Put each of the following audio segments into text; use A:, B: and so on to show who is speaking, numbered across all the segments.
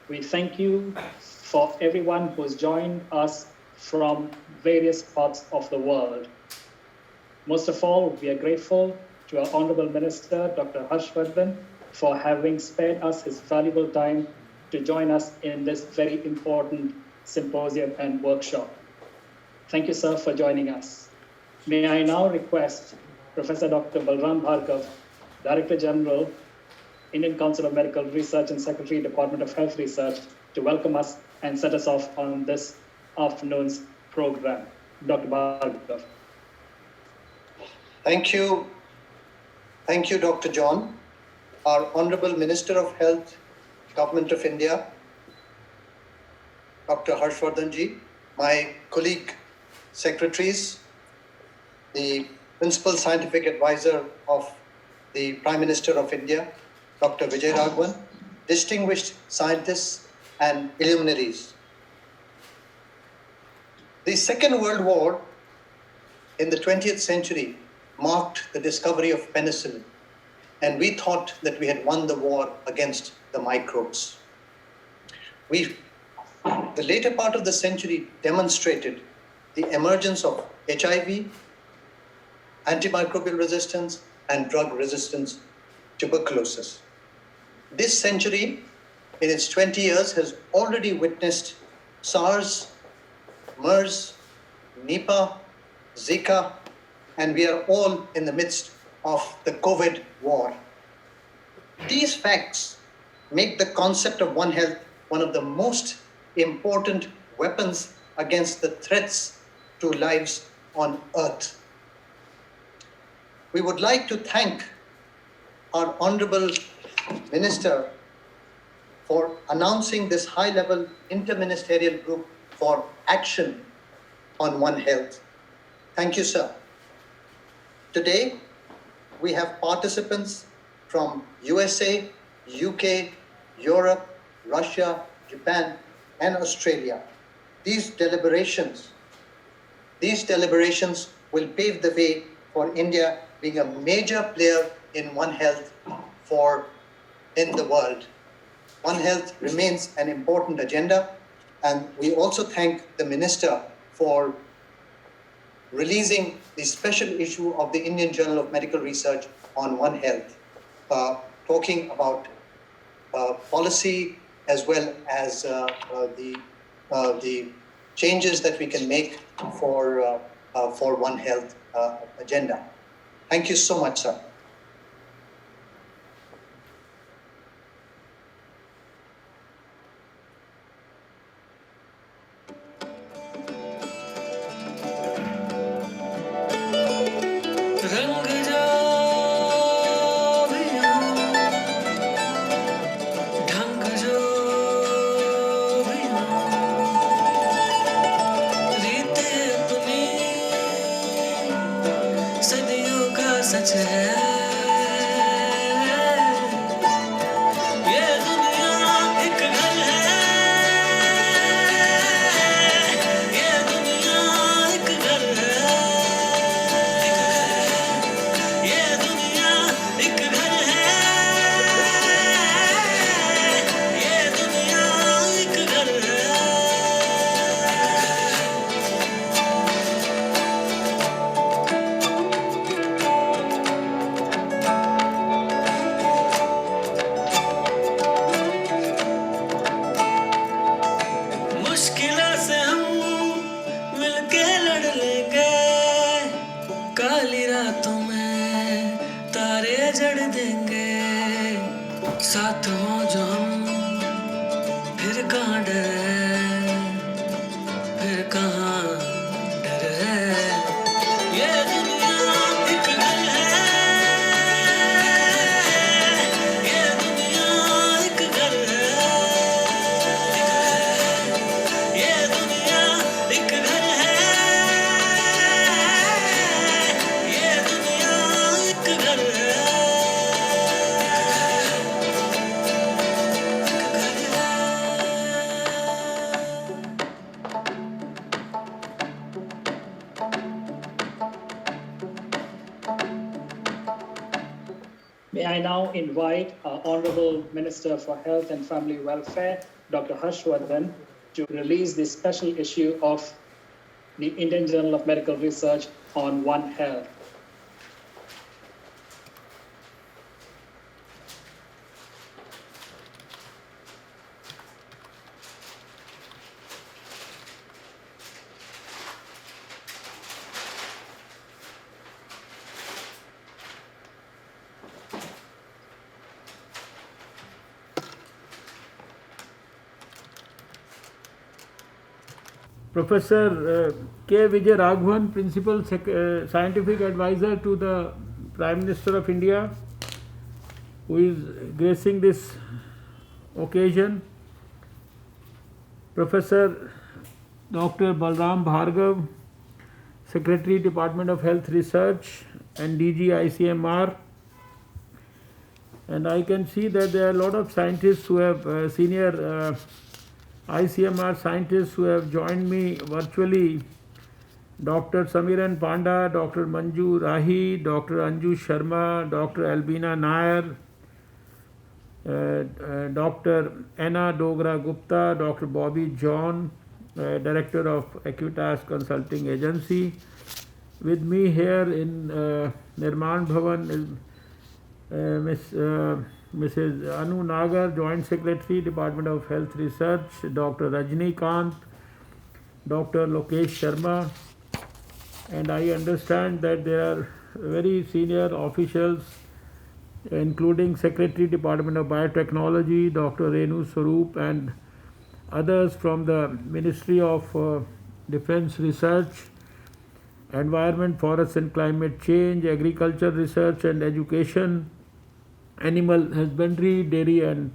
A: We thank you for everyone who's joined us from various parts of the world. Most of all, we are grateful to our Honorable Minister, Dr. Harshvardhan, for having spared us his valuable time to join us in this very important symposium and workshop. Thank you, sir, for joining us. May I now request Professor Dr. Balram Bhargav, Director General, Indian Council of Medical Research and Secretary, Department of Health Research, to welcome us and set us off on this afternoon's program. Dr. Bhargav.
B: Thank you. Thank you, Dr. John. Our Honorable Minister of Health, Government of India, Dr. Harshvardhan ji, my colleague secretaries, the Principal Scientific Advisor of the Prime Minister of India, Dr. Vijay Raghavan, distinguished scientists and illuminaries. The Second World War in the 20th century marked the discovery of penicillin, and we thought that we had won the war against the microbes. The later part of the century demonstrated the emergence of HIV, antimicrobial resistance, and drug-resistant tuberculosis. This century, in its 20 years, has already witnessed SARS, MERS, Nipah, Zika, and we are all in the midst of the COVID war. These facts make the concept of One Health one of the most important weapons against the threats to lives on Earth. We would like to thank our Honorable Minister for announcing this high-level interministerial group for action on One Health. Thank you, sir. Today, we have participants from USA, UK, Europe, Russia, Japan, and Australia. These deliberations will pave the way for India being a major player in One Health in the world. One Health remains an important agenda, and we also thank the Minister for releasing the special issue of the Indian Journal of Medical Research on One Health, talking about policy as well as the changes that we can make for One Health agenda. Thank you so much, sir.
A: I now invite our Honorable Minister for Health and Family Welfare, Dr. Vardhan, to release this special issue of the Indian Journal of Medical Research on One Health.
C: Professor K. Vijay Raghavan, Principal Scientific Advisor to the Prime Minister of India, who is gracing this occasion. Professor Dr. Balram Bhargav, Secretary, Department of Health Research and DG ICMR. And I can see that there are a lot of scientists who have senior ICMR scientists who have joined me virtually. Dr. Samiran Panda, Dr. Manju Rahi, Dr. Anju Sharma, Dr. Albina Nair, Dr. Anna Dogra Gupta, Dr. Bobby John, Director of Acuitas Consulting Agency. With me here in Nirman Bhavan is Mrs. Anu Nagar, Joint Secretary, Department of Health Research, Dr. Rajni Kant, Dr. Lokesh Sharma, and I understand that there are very senior officials, including Secretary, Department of Biotechnology, Dr. Renu Swarup, and others from the Ministry of Defense Research, Environment, Forest and Climate Change, Agriculture Research and Education, Animal Husbandry, Dairy and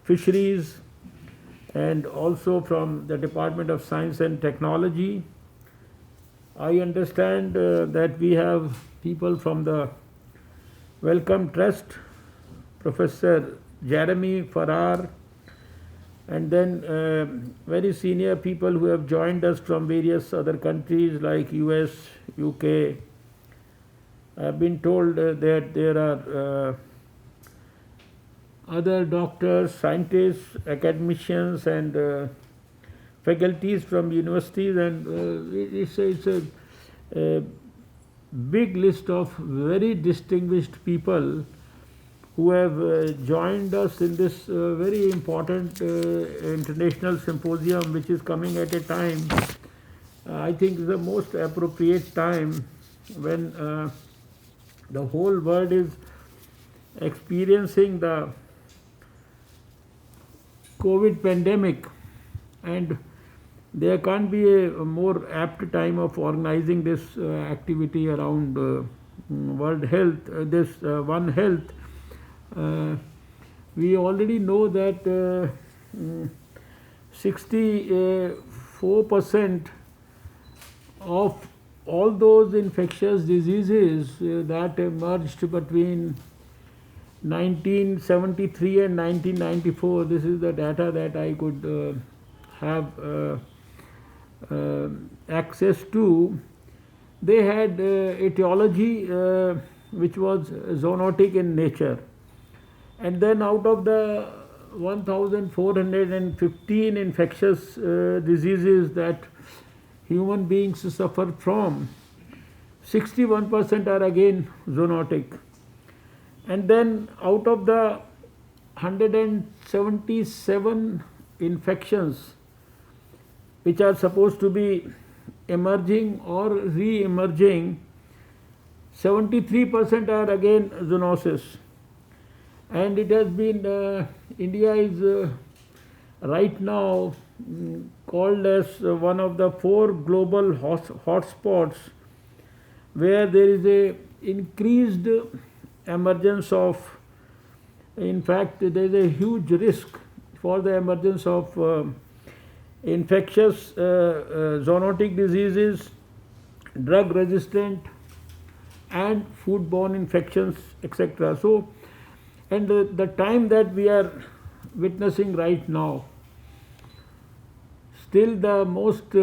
C: Fisheries, and also from the Department of Science and Technology. I understand that we have people from the Wellcome Trust, Professor Jeremy Farrar, and then very senior people who have joined us from various other countries like US, UK. I have been told that there are other doctors, scientists, academicians, and faculties from universities, and it's a big list of very distinguished people who have joined us in this very important international symposium, which is coming at a time, I think, the most appropriate time when the whole world is experiencing the COVID pandemic, and there can't be a more apt time of organizing this activity around World Health, this One Health. We already know that 64% of all those infectious diseases that emerged between 1973 and 1994, this is the data that I could have access to, they had etiology which was zoonotic in nature. And then out of the 1,415 infectious diseases that human beings suffer from, 61% are again zoonotic. And then out of the 177 infections which are supposed to be emerging or re-emerging, 73% are again zoonosis. And it has been, India is right now called as one of the 4 global hotspots where there is a increased emergence of, in fact, there is a huge risk for the emergence of infectious zoonotic diseases, drug resistant and foodborne infections, etc. So, and the time that we are witnessing right now, still the most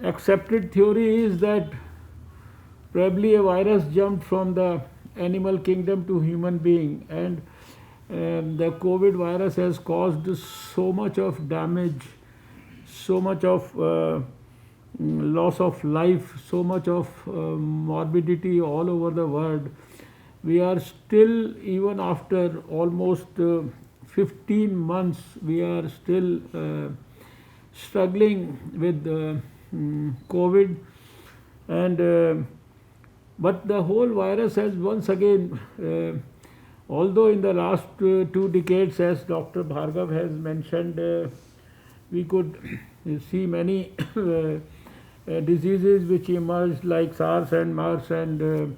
C: accepted theory is that probably a virus jumped from the animal kingdom to human being, and the COVID virus has caused so much of damage, so much of loss of life, so much of morbidity all over the world. We are still, even after almost 15 months, we are still struggling with COVID, and but the whole virus has once again, although in the last 2 decades, as Dr. Bhargav has mentioned, we could see many diseases which emerged like SARS and MERS and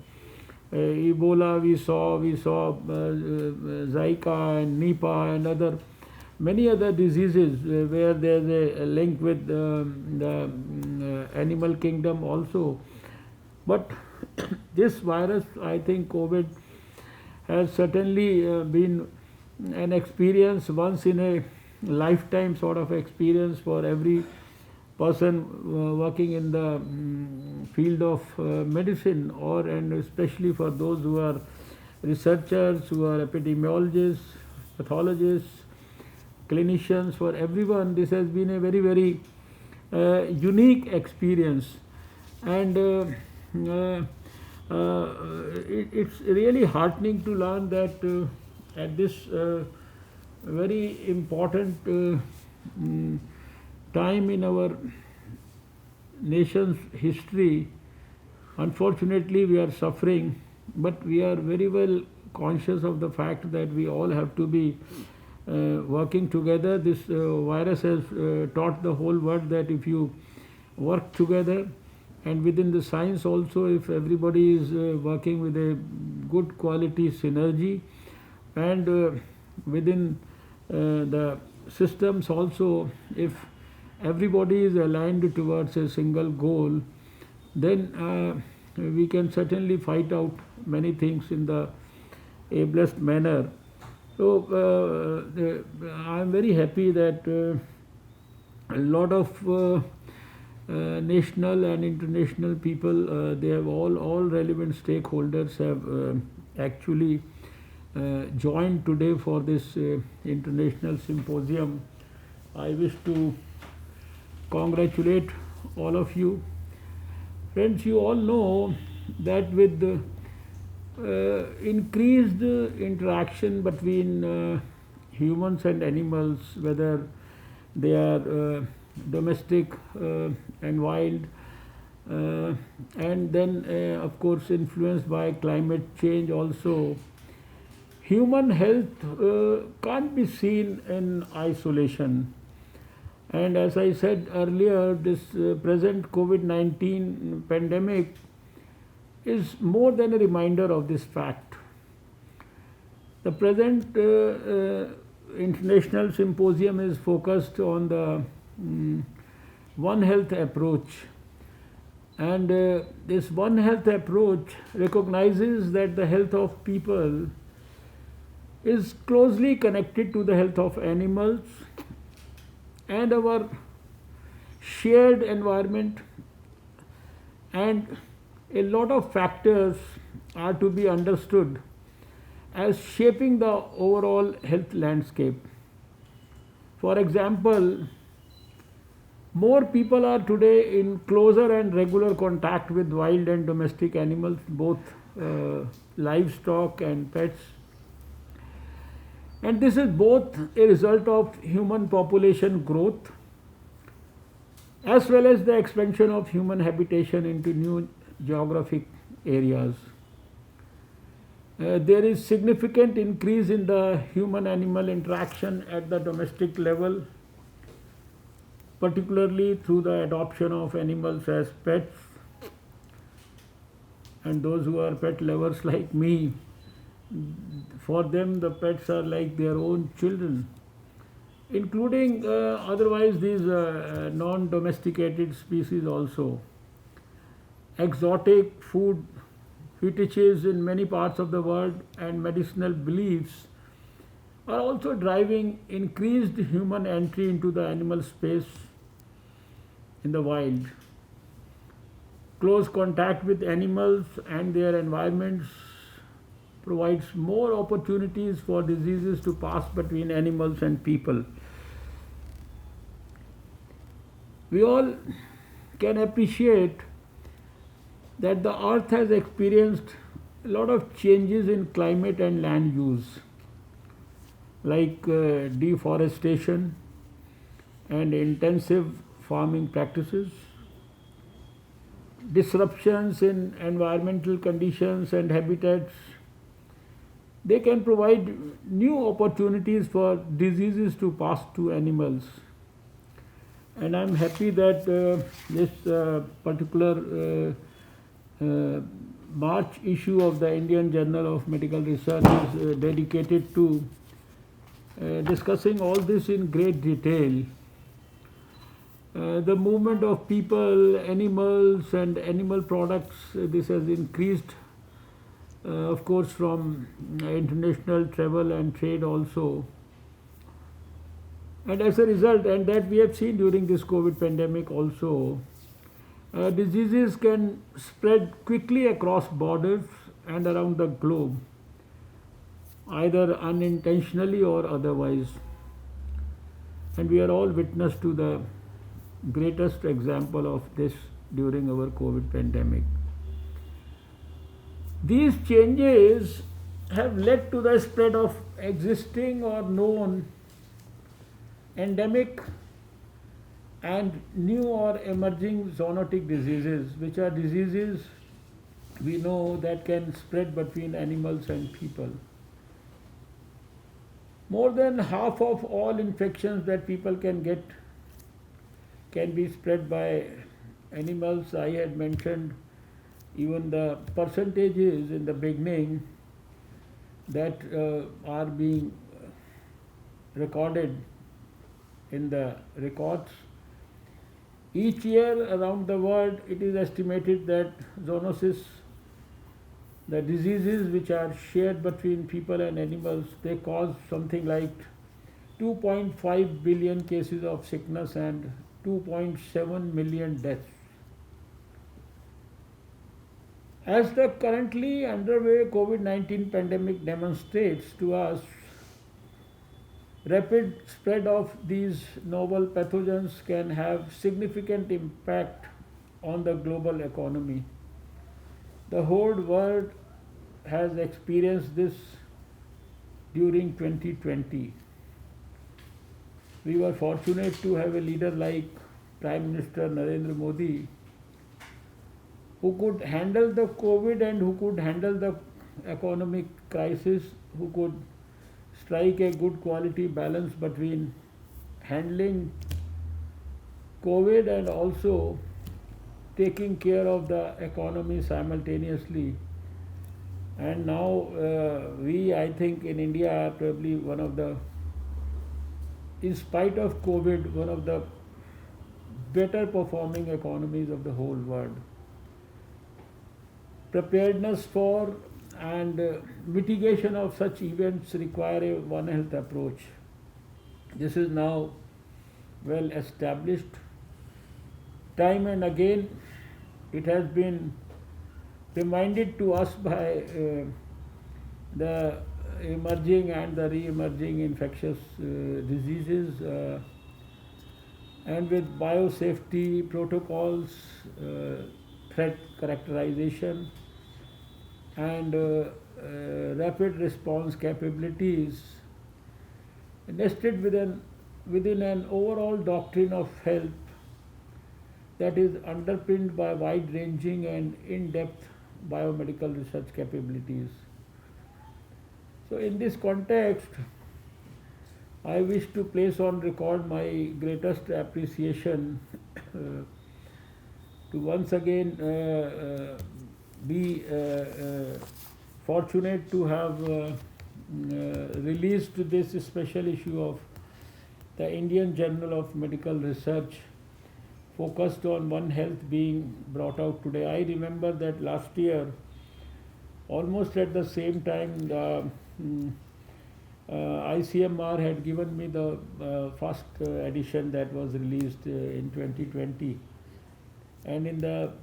C: Ebola. We saw Zika and Nipah and many other diseases where there is a link with the animal kingdom also. But this virus, I think COVID, has certainly been an experience, once in a lifetime sort of experience for every person working in the field of medicine, and especially for those who are researchers, who are epidemiologists, pathologists, clinicians. For everyone, this has been a very, very unique experience, and it's really heartening to learn that at this very important time in our nation's history, unfortunately we are suffering, but we are very well conscious of the fact that we all have to be working together. This virus has taught the whole world that if you work together, and within the science also, if everybody is working with a good quality synergy, and within the systems also, if everybody is aligned towards a single goal, then we can certainly fight out many things in the ablest manner. So I am very happy that a lot of national and international people, they have all relevant stakeholders have actually joined today for this international symposium. I wish to congratulate all of you. Friends, you all know that with the increased interaction between humans and animals, whether they are domestic and wild, and then of course influenced by climate change also, human health can't be seen in isolation. And as I said earlier, this present COVID-19 pandemic is more than a reminder of this fact. The present international symposium is focused on the One Health approach, and this One Health approach recognizes that the health of people is closely connected to the health of animals and our shared environment, and a lot of factors are to be understood as shaping the overall health landscape. For example, more people are today in closer and regular contact with wild and domestic animals, both livestock and pets. And this is both a result of human population growth as well as the expansion of human habitation into new geographic areas. There is significant increase in the human-animal interaction at the domestic level, particularly through the adoption of animals as pets. And those who are pet lovers like me, for them the pets are like their own children, including otherwise these non-domesticated species also. Exotic food fetishes in many parts of the world and medicinal beliefs are also driving increased human entry into the animal space in the wild. Close contact with animals and their environments provides more opportunities for diseases to pass between animals and people. We all can appreciate that the earth has experienced a lot of changes in climate and land use, like deforestation and intensive farming practices, disruptions in environmental conditions and habitats. They can provide new opportunities for diseases to pass to animals. And I'm happy that this particular March issue of the Indian Journal of Medical Research is dedicated to discussing all this in great detail. The movement of people, animals, and animal products, this has increased, of course, from international travel and trade also. And as a result, and that we have seen during this COVID pandemic also, diseases can spread quickly across borders and around the globe, either unintentionally or otherwise. And we are all witness to the greatest example of this during our COVID pandemic. These changes have led to the spread of existing or known endemic and new or emerging zoonotic diseases, which are diseases we know that can spread between animals and people. More than half of all infections that people can get can be spread by animals. I had mentioned even the percentages in the beginning that are being recorded in the records. Each year around the world, it is estimated that zoonosis, the diseases which are shared between people and animals, they cause something like 2.5 billion cases of sickness and 2.7 million deaths. As the currently underway COVID-19 pandemic demonstrates to us, rapid spread of these novel pathogens can have significant impact on the global economy. The whole world has experienced this during 2020. We were fortunate to have a leader like Prime Minister Narendra Modi, who could handle the COVID and who could handle the economic crisis, who could strike a good quality balance between handling COVID and also taking care of the economy simultaneously. And now we, I think, in India are probably one of the, in spite of COVID, one of the better performing economies of the whole world. Preparedness for and mitigation of such events require a One Health approach. This is now well established. Time and again, it has been reminded to us by the emerging and the re-emerging infectious diseases, and with biosafety protocols, threat characterization, and rapid response capabilities nested within an overall doctrine of health that is underpinned by wide-ranging and in-depth biomedical research capabilities. So in this context, I wish to place on record my greatest appreciation to once again be fortunate to have released this special issue of the Indian Journal of Medical Research focused on One Health being brought out today. I remember that last year, almost at the same time, the ICMR had given me the first edition that was released in 2020. And in the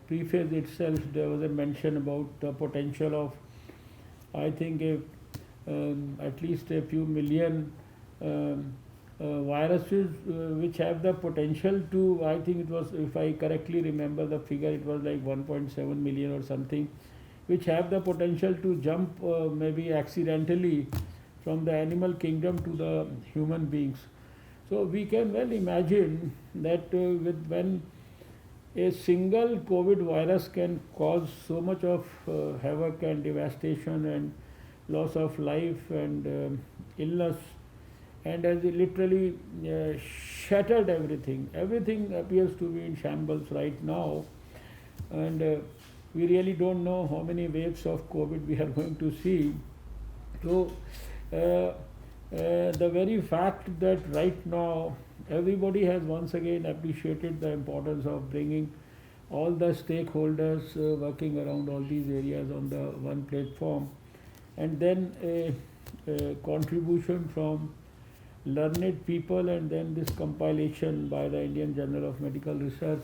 C: preface itself, there was a mention about the potential of I think if at least a few million viruses which have the potential to, I think it was, if I correctly remember the figure, it was like 1.7 million or something, which have the potential to jump maybe accidentally from the animal kingdom to the human beings. So we can well imagine that when a single COVID virus can cause so much of havoc and devastation and loss of life and illness, and has literally shattered everything. Everything appears to be in shambles right now, and we really don't know how many waves of COVID we are going to see. So, the very fact that right now everybody has once again appreciated the importance of bringing all the stakeholders working around all these areas on the one platform, and then a contribution from learned people, and then this compilation by the Indian Journal of Medical Research.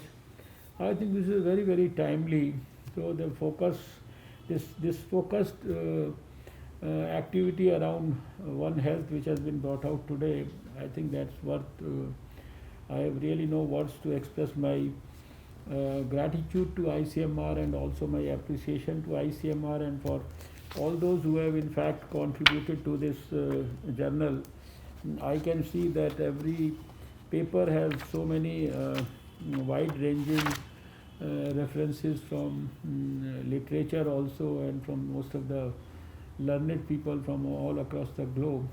C: I think this is very, very timely. So the focus, this focused activity around One Health, which has been brought out today, I think that's worth. I have really no words to express my gratitude to ICMR, and also my appreciation to ICMR and for all those who have in fact contributed to this journal. I can see that every paper has so many wide-ranging references from literature also, and from most of the learned people from all across the globe.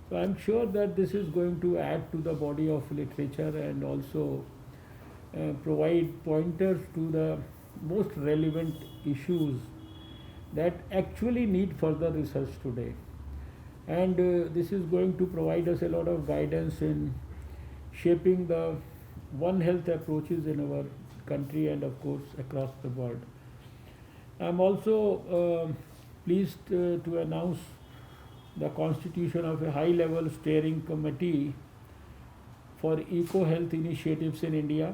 C: So I'm sure that this is going to add to the body of literature, and also provide pointers to the most relevant issues that actually need further research today. And this is going to provide us a lot of guidance in shaping the One Health approaches in our country, and of course across the world. I'm also pleased to announce the constitution of a high level steering committee for eco health initiatives in India.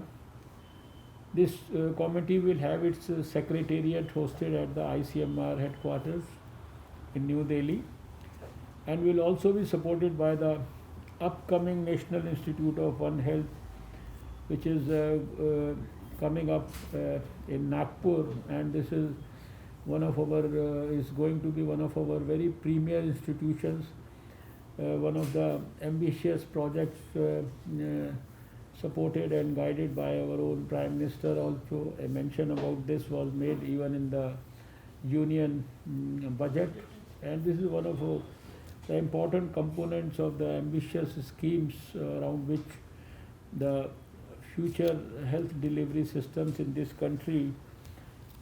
C: This committee will have its secretariat hosted at the ICMR headquarters in New Delhi, and will also be supported by the upcoming National Institute of One Health, which is coming up in Nagpur, and this is one of our is going to be one of our very premier institutions. One of the ambitious projects supported and guided by our own Prime Minister. Also, a mention about this was made even in the Union budget, and this is one of the important components of the ambitious schemes around which the future health delivery systems in this country,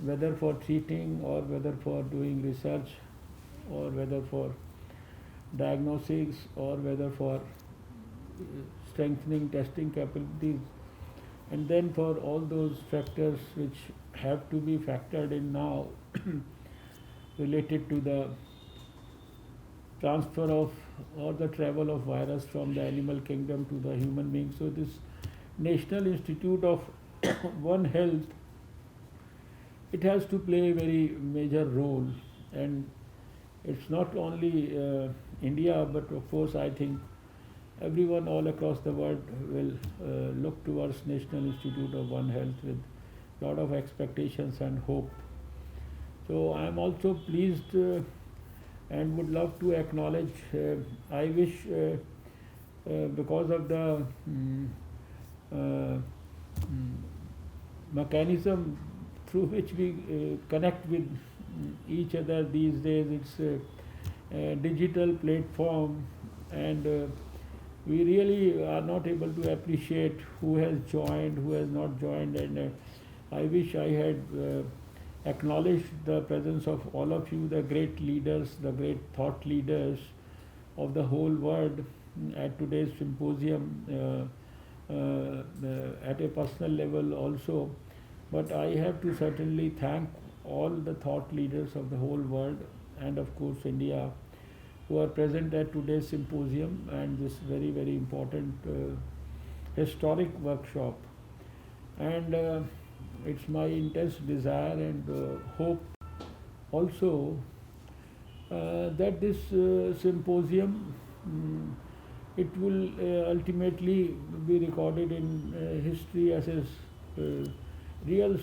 C: whether for treating or whether for doing research or whether for diagnostics or whether for strengthening testing capabilities, and then for all those factors which have to be factored in now related to the transfer of or the travel of virus from the animal kingdom to the human being. So this National Institute of One Health, it has to play a very major role, and it's not only India, but of course I think everyone all across the world will look towards National Institute of One Health with a lot of expectations and hope. So I am also pleased and would love to acknowledge, I wish because of the mechanism through which we connect with each other these days, it's a digital platform, and we really are not able to appreciate who has joined, who has not joined, and I wish I had acknowledged the presence of all of you, the great leaders, the great thought leaders of the whole world at today's symposium at a personal level also. But I have to certainly thank all the thought leaders of the whole world, and of course India, who are present at today's symposium and this very, very important historic workshop. And it's my intense desire and hope also that this symposium it will ultimately be recorded in history as a real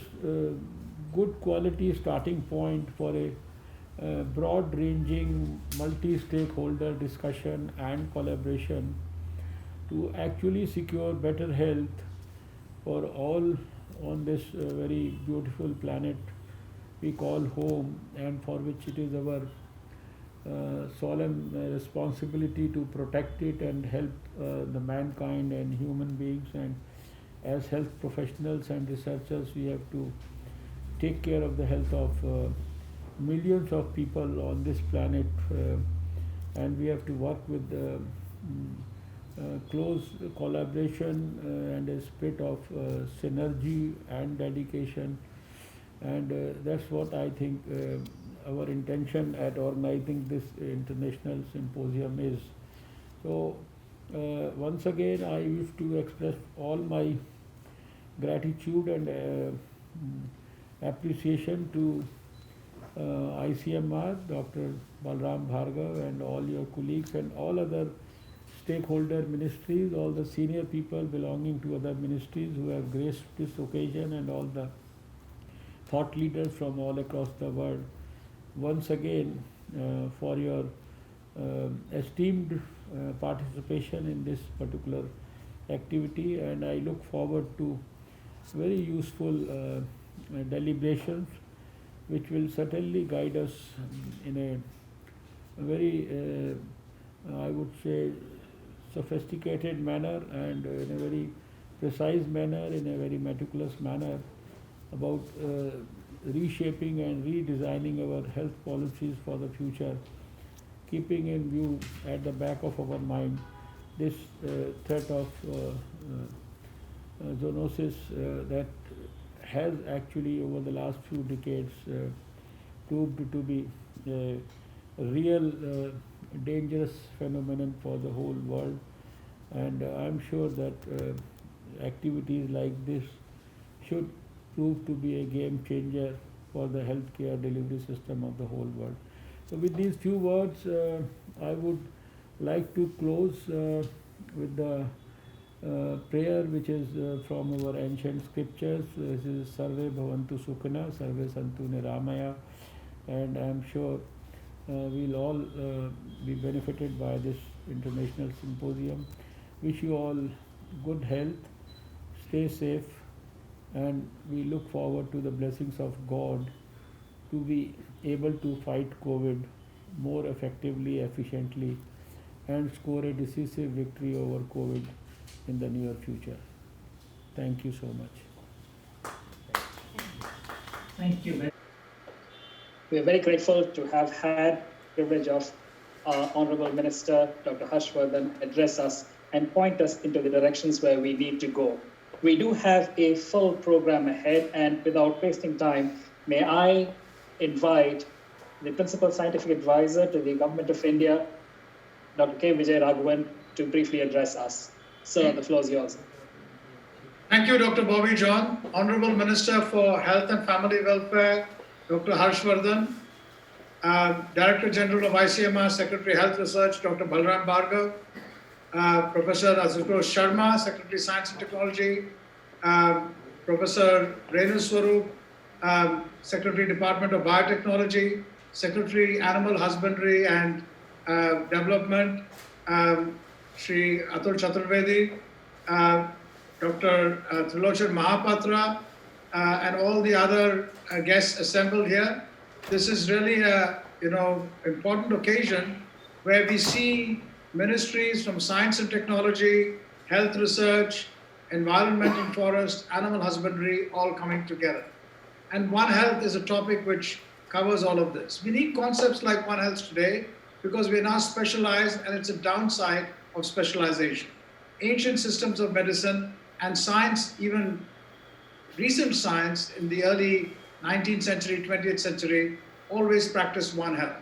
C: good quality starting point for a broad ranging multi stakeholder discussion and collaboration to actually secure better health for all on this very beautiful planet we call home, and for which it is our solemn responsibility to protect it and help the mankind and human beings. And as health professionals and researchers, we have to take care of the health of millions of people on this planet, and we have to work with close collaboration and a spirit of synergy and dedication. And that's what I think our intention at organizing this international symposium is. So once again, I wish to express all my gratitude and appreciation to ICMR, Dr. Balram Bhargav, and all your colleagues and all other stakeholder ministries, all the senior people belonging to other ministries who have graced this occasion, and all the thought leaders from all across the world. Once again, for your esteemed participation in this particular activity, and I look forward to very useful deliberations which will certainly guide us in a very, I would say, sophisticated manner, and in a very precise manner, in a very meticulous manner, about reshaping and redesigning our health policies for the future, keeping in view at the back of our mind this threat of zoonosis that has actually over the last few decades proved to be a real dangerous phenomenon for the whole world. And I'm sure that activities like this should prove to be a game changer for the healthcare delivery system of the whole world. So with these few words, I would like to close with the prayer which is from our ancient scriptures. This is Sarve Bhavantu Sukhana, Sarve Santu Niramaya, and I am sure we'll all be benefited by this international symposium. Wish you all good health, stay safe, and we look forward to the blessings of God to be able to fight COVID more effectively, efficiently, and score a decisive victory over COVID in the near future. Thank you so much.
A: Thank you. We are very grateful to have had the privilege of our Honorable Minister, Dr. Harshvardhan, address us and point us into the directions where we need to go. We do have a full program ahead, and without wasting time, may I invite the Principal Scientific Advisor to the Government of India, Dr. K. Vijay Raghavan, to briefly address us. Sir, the floor is yours.
D: Thank you, Dr. Bobby John. Honorable Minister for Health and Family Welfare, Dr. Harshvardhan, Director General of ICMR, Secretary Health Research, Dr. Balram Bhargav, Professor Ashutosh Sharma, Secretary Science and Technology, Professor Renu Swarup, Secretary Department of Biotechnology, Secretary Animal Husbandry and Development, Shri Atul Chaturvedi, Dr. Trilochan Mahapatra, and all the other guests assembled here. This is really a important occasion where we see ministries from science and technology, health research, environment and forest, animal husbandry, all coming together. And One Health is a topic which covers all of this. We need concepts like One Health today because we are now specialized, and it's a downside of specialization. Ancient systems of medicine and science, even recent science in the early 19th century, 20th century, always practiced One Health.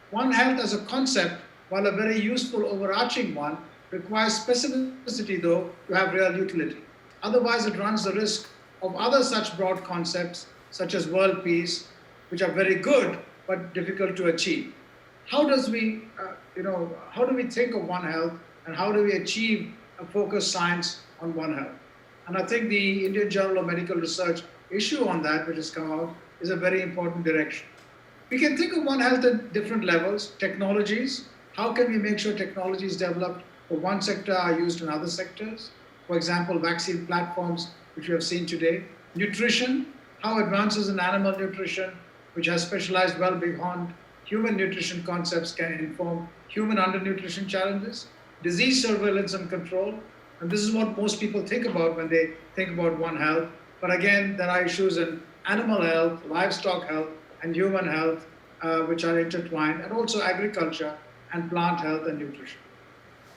D: One Health as a concept, while a very useful overarching one, requires specificity though to have real utility. Otherwise it runs the risk of other such broad concepts such as world peace, which are very good but difficult to achieve. how does we, how do we think of One Health and how do we achieve a focused science on One Health? And I think the Indian Journal of Medical Research issue on that, which has come out, is a very important direction. We can think of One Health at different levels. Technologies, how can we make sure technologies developed for one sector are used in other sectors? For example, vaccine platforms, which we have seen today. Nutrition, how advances in animal nutrition, which has specialized well beyond human nutrition concepts, can inform human undernutrition challenges. Disease surveillance and control, and this is what most people think about when they think about One Health. But again, there are issues in animal health, livestock health, and human health, which are intertwined, and also agriculture and plant health and nutrition.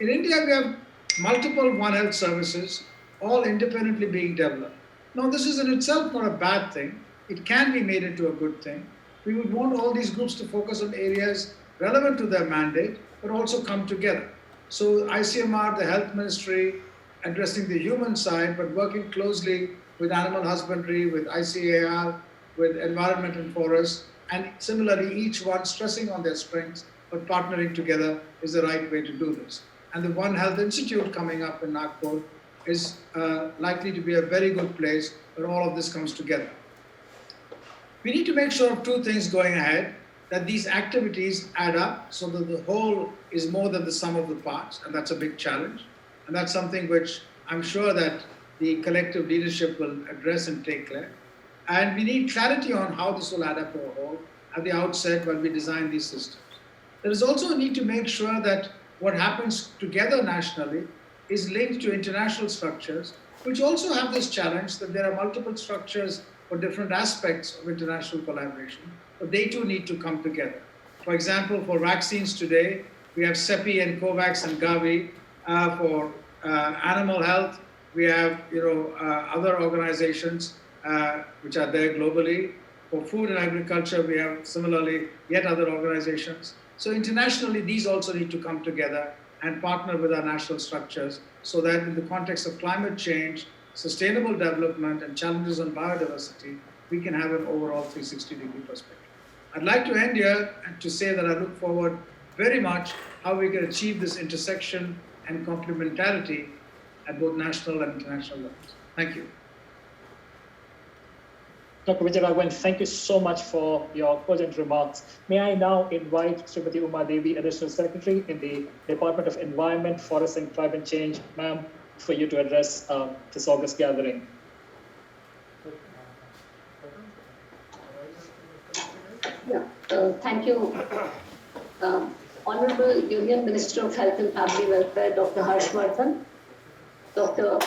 D: In India, we have multiple One Health services, all independently being developed. Now, this is in itself not a bad thing. It can be made into a good thing. We would want all these groups to focus on areas relevant to their mandate, but also come together. So ICMR, the health ministry, addressing the human side, but working closely with animal husbandry, with ICAR, with environment and forests, and similarly, each one stressing on their strengths, but partnering together is the right way to do this. And the One Health Institute coming up in Nagpur is likely to be a very good place where all of this comes together. We need to make sure of two things going ahead, that these activities add up so that the whole is more than the sum of the parts, and that's a big challenge. And that's something which I'm sure that the collective leadership will address and take care. And we need clarity on how this will add up to a whole at the outset when we design these systems. There is also a need to make sure that what happens together nationally is linked to international structures, which also have this challenge that there are multiple structures for different aspects of international collaboration, but they too need to come together. For example, for vaccines today, we have CEPI and COVAX and Gavi. For animal health, we have other organizations which are there globally. For food and agriculture, we have similarly yet other organizations. So internationally, these also need to come together and partner with our national structures so that in the context of climate change, sustainable development, and challenges on biodiversity, we can have an overall 360-degree perspective. I'd like to end here and to say that I look forward very much how we can achieve this intersection and complementarity at both national and international levels. Thank you.
A: Dr. Vijayaraghavan, thank you so much for your cogent remarks. May I now invite Srimati Uma Devi, Additional Secretary in the Department of Environment, Forest and Climate Change, ma'am, for you to address this August gathering.
E: Yeah, thank you. Honorable Union Minister of Health and Family Welfare, Dr. Harsh Vardhan, Dr.